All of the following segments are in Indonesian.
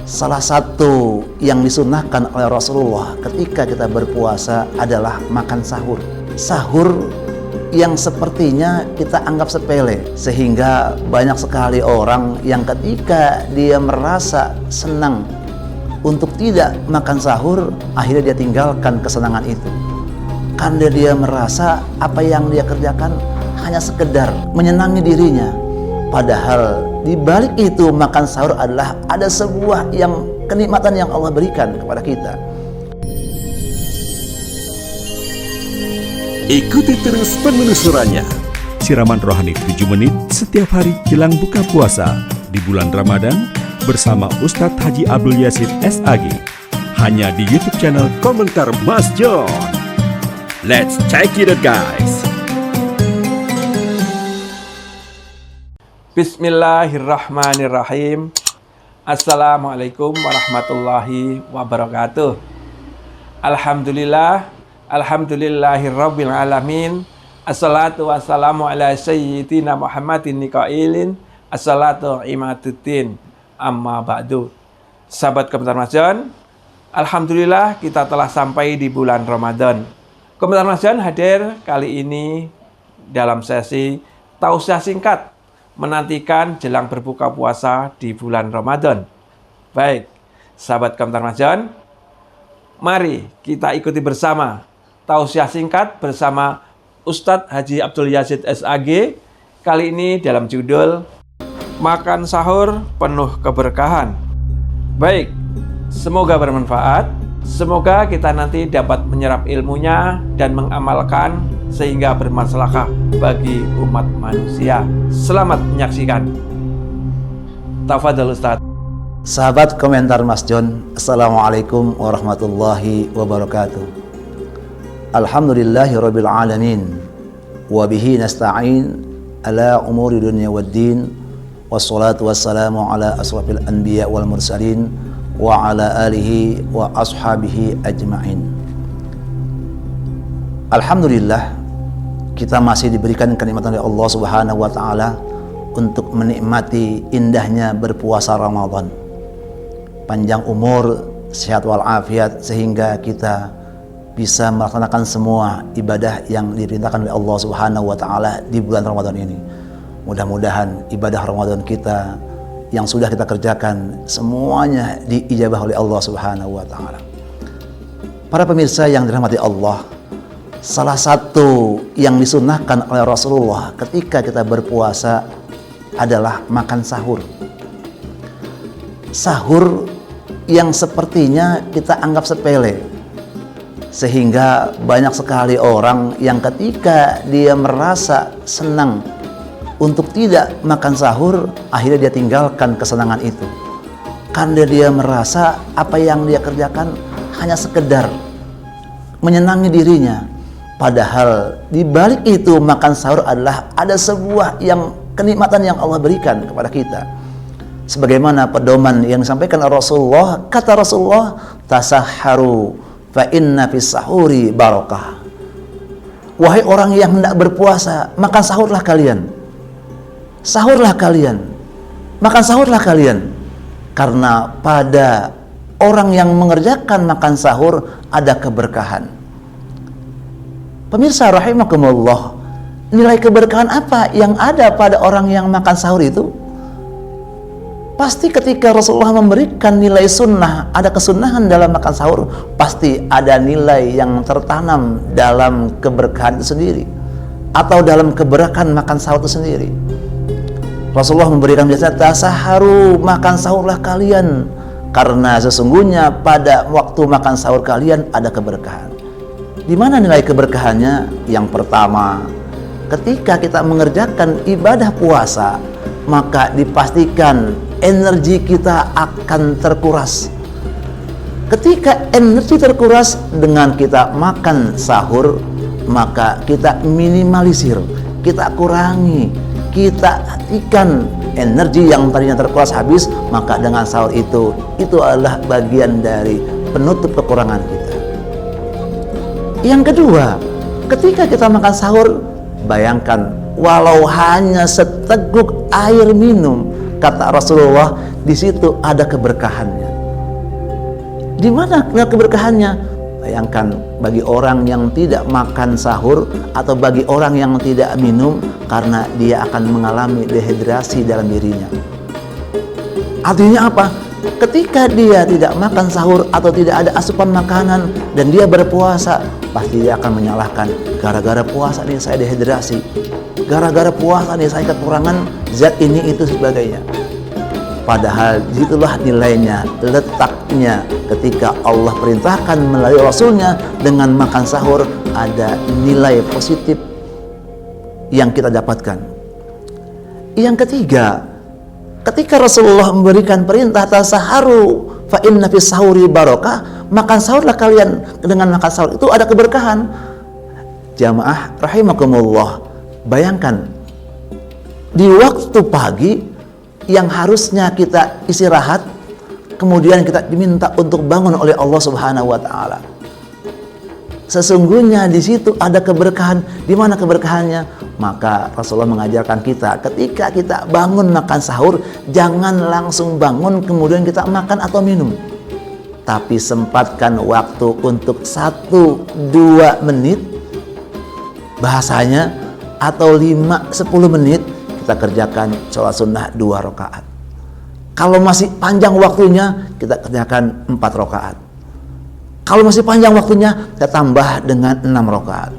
Salah satu yang disunahkan oleh Rasulullah ketika kita berpuasa adalah makan sahur. Sahur yang sepertinya kita anggap sepele, sehingga banyak sekali orang yang ketika dia merasa senang untuk tidak makan sahur, akhirnya dia tinggalkan kesenangan itu. Karena dia merasa apa yang dia kerjakan hanya sekedar menyenangi dirinya. Padahal di balik itu makan sahur adalah ada sebuah kenikmatan yang Allah berikan kepada kita. Ikuti terus penelusurannya. Siraman rohani 7 menit setiap hari jelang buka puasa di bulan Ramadan bersama Ustadz Haji Abdul Yazid SAG. Hanya di YouTube channel Komentar Mas John. Let's check it out, guys. Bismillahirrahmanirrahim. Assalamualaikum warahmatullahi wabarakatuh. Alhamdulillahirabbil alamin. Assalatu wassalamu ala sayyidina Muhammadin niqailin. Assalatu imaduddin. Amma ba'du. Sahabat Komentar Mas John, alhamdulillah kita telah sampai di bulan Ramadan. Komentar Mas John hadir kali ini dalam sesi tausiah singkat menantikan jelang berbuka puasa di bulan Ramadan. Baik, sahabat Komentar Mas John, mari kita ikuti bersama tausiah singkat bersama Ustadz Haji Abdul Yazid SAG. Kali ini dalam judul Makan Sahur Penuh Keberkahan. Baik, semoga bermanfaat. Semoga kita nanti dapat menyerap ilmunya dan mengamalkan sehingga bermaslahah bagi umat manusia. Selamat menyaksikan. Tafadhol Ustaz. Sahabat Komentar Mas John, Assalamualaikum warahmatullahi wabarakatuh. Alhamdulillahirabbil alamin. Wa bihi nasta'in ala umuri dunya waddin. Wassalatu wassalamu ala asrafil anbiya wal mursalin wa ala alihi wa ashabihi ajma'in. Alhamdulillah, kita masih diberikan kenikmatan oleh Allah Subhanahu wa taala untuk menikmati indahnya berpuasa Ramadan. Panjang umur, sehat walafiat, sehingga kita bisa melaksanakan semua ibadah yang diperintahkan oleh Allah Subhanahu wa taala di bulan Ramadan ini. Mudah-mudahan ibadah Ramadan kita yang sudah kita kerjakan semuanya diijabah oleh Allah Subhanahu wa taala. Para pemirsa yang dirahmati Allah, salah satu yang disunahkan oleh Rasulullah ketika kita berpuasa adalah makan sahur. Sahur yang sepertinya kita anggap sepele, sehingga banyak sekali orang yang ketika dia merasa senang untuk tidak makan sahur, akhirnya dia tinggalkan kesenangan itu. Karena dia merasa apa yang dia kerjakan hanya sekedar menyenangi dirinya. Padahal di balik itu makan sahur adalah ada sebuah kenikmatan yang Allah berikan kepada kita. Sebagaimana pedoman yang disampaikan oleh Rasulullah, kata Rasulullah, tasahharu fa inna fis sahuri barakah. Wahai orang yang hendak berpuasa, makan sahurlah kalian. Sahurlah kalian, makan sahurlah kalian, karena pada orang yang mengerjakan makan sahur ada keberkahan. Pemirsa rahimakumullah, nilai keberkahan apa yang ada pada orang yang makan sahur itu? Pasti ketika Rasulullah memberikan nilai sunnah, ada kesunahan dalam makan sahur, pasti ada nilai yang tertanam dalam keberkahan itu sendiri, atau dalam keberkahan makan sahur itu sendiri. Rasulullah memberikan biasa, tasaharu, makan sahurlah kalian, karena sesungguhnya pada waktu makan sahur kalian ada keberkahan. Di mana nilai keberkahannya? Yang pertama, ketika kita mengerjakan ibadah puasa, maka dipastikan energi kita akan terkuras. Ketika energi terkuras dengan kita makan sahur, maka kita minimalisir, kita kurangi, kita hatikan energi yang tadinya terkuras habis, maka dengan sahur itu adalah bagian dari penutup kekurangan kita. Yang kedua, ketika kita makan sahur, bayangkan walau hanya seteguk air minum, kata Rasulullah, di situ ada keberkahannya. Di mana keberkahannya? Bayangkan bagi orang yang tidak makan sahur atau bagi orang yang tidak minum, karena dia akan mengalami dehidrasi dalam dirinya. Artinya apa? Ketika dia tidak makan sahur atau tidak ada asupan makanan dan dia berpuasa, pasti dia akan menyalahkan, gara-gara puasa nih saya dehidrasi, gara-gara puasa nih saya kekurangan zat ini itu sebagainya. Padahal itulah nilainya, letaknya ketika Allah perintahkan melalui Rasulnya dengan makan sahur, ada nilai positif yang kita dapatkan. Yang ketiga, ketika Rasulullah memberikan perintah tasaharu fa inna fis sahuri barakah, makan sahurlah kalian, dengan makan sahur itu ada keberkahan. Jamaah rahimakumullah, bayangkan di waktu pagi yang harusnya kita istirahat, kemudian kita diminta untuk bangun oleh Allah Subhanahu wa taala. Sesungguhnya di situ ada keberkahan. Di mana keberkahannya? Maka Rasulullah mengajarkan kita, ketika kita bangun makan sahur, jangan langsung bangun kemudian kita makan atau minum. Tapi sempatkan waktu untuk 1-2 menit bahasanya, atau 5-10 menit kita kerjakan sholat sunnah 2 rakaat. Kalau masih panjang waktunya, kita kerjakan 4 rakaat. Kalau masih panjang waktunya, kita tambah dengan 6 rakaat.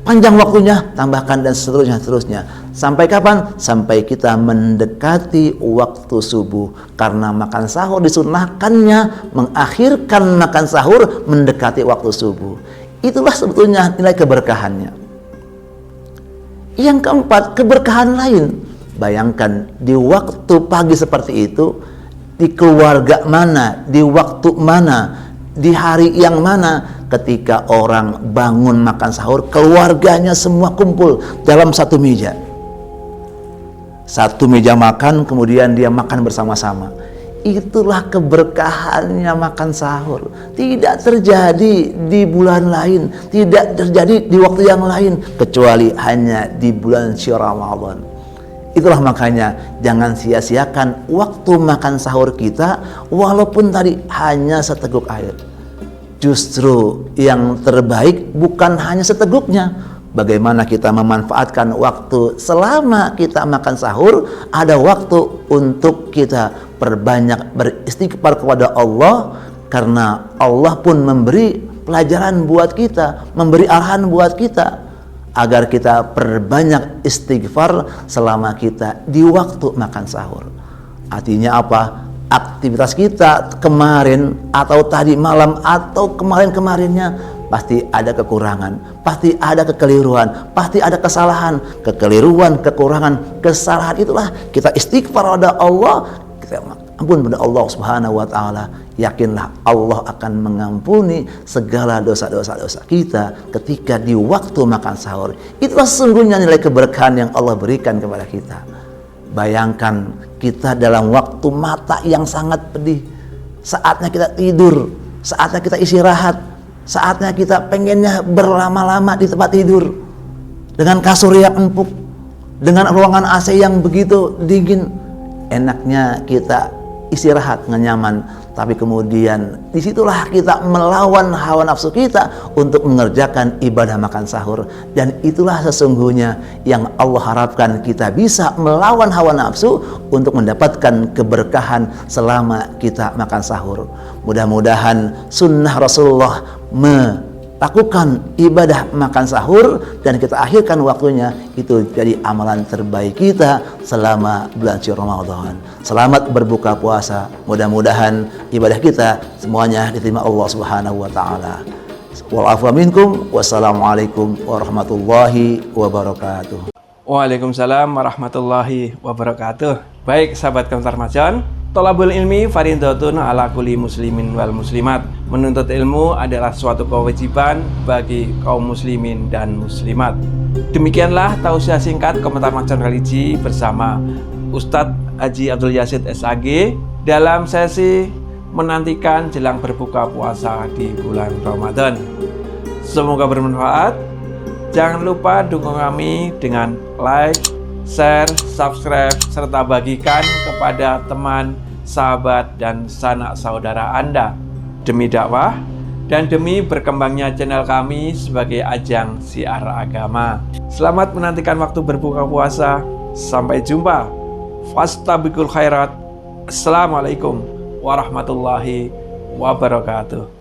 Panjang waktunya, tambahkan, dan seterusnya. Sampai kapan? Sampai kita mendekati waktu subuh. Karena makan sahur disunnahkannya mengakhirkan makan sahur mendekati waktu subuh. Itulah sebetulnya nilai keberkahannya. Yang keempat, keberkahan lain. Bayangkan di waktu pagi seperti itu, di keluarga mana, di waktu mana, di hari yang mana, ketika orang bangun makan sahur, keluarganya semua kumpul dalam satu meja. Satu meja makan, kemudian dia makan bersama-sama. Itulah keberkahannya makan sahur. Tidak terjadi di bulan lain, tidak terjadi di waktu yang lain, kecuali hanya di bulan Ramadan. Itulah makanya jangan sia-siakan waktu makan sahur kita, walaupun tadi hanya seteguk air. Justru yang terbaik bukan hanya seteguknya. Bagaimana kita memanfaatkan waktu selama kita makan sahur, ada waktu untuk kita perbanyak beristighfar kepada Allah, karena Allah pun memberi pelajaran buat kita, memberi arahan buat kita agar kita perbanyak istighfar selama kita di waktu makan sahur. Artinya apa? Aktivitas kita kemarin atau tadi malam atau kemarin-kemarinnya pasti ada kekurangan, pasti ada kekeliruan, pasti ada kesalahan, kekeliruan, kekurangan, kesalahan. Itulah kita istighfar pada Allah, kita ampun pada Allah Subhanahu wa taala. Yakinlah Allah akan mengampuni segala dosa-dosa kita ketika di waktu makan sahur. Itulah sesungguhnya nilai keberkahan yang Allah berikan kepada kita. Bayangkan kita dalam waktu mata yang sangat pedih, saatnya kita tidur, saatnya kita istirahat, saatnya kita pengennya berlama-lama di tempat tidur dengan kasur yang empuk, dengan ruangan AC yang begitu dingin. Enaknya kita istirahat dengan nyaman, tapi kemudian disitulah kita melawan hawa nafsu kita untuk mengerjakan ibadah makan sahur. Dan itulah sesungguhnya yang Allah harapkan, kita bisa melawan hawa nafsu untuk mendapatkan keberkahan selama kita makan sahur. Mudah-mudahan sunnah Rasulullah melakukan ibadah makan sahur dan kita akhirkan waktunya, itu jadi amalan terbaik kita selama bulan Ramadan. Selamat berbuka puasa. Mudah-mudahan ibadah kita semuanya diterima Allah Subhanahu wa taala. Wa'afu minkum. Wassalamualaikum warahmatullahi wabarakatuh. Waalaikumsalam warahmatullahi wabarakatuh. Baik sahabat Kamsar Ramadan, thalabul ilmi fardhatun ala kulli muslimin wal muslimat. Menuntut ilmu adalah suatu kewajiban bagi kaum muslimin dan muslimat. Demikianlah tausiah singkat komentar Macan Religi bersama Ustadz Haji Abdul Yazid SAG dalam sesi menantikan jelang berbuka puasa di bulan Ramadan. Semoga bermanfaat. Jangan lupa dukung kami dengan like, share, subscribe, serta bagikan kepada teman, sahabat, dan sanak saudara Anda. demi dakwah, dan demi berkembangnya channel kami sebagai ajang siar agama. Selamat menantikan waktu berbuka puasa. Sampai jumpa. Fastabiqul khairat. Assalamualaikum warahmatullahi wabarakatuh.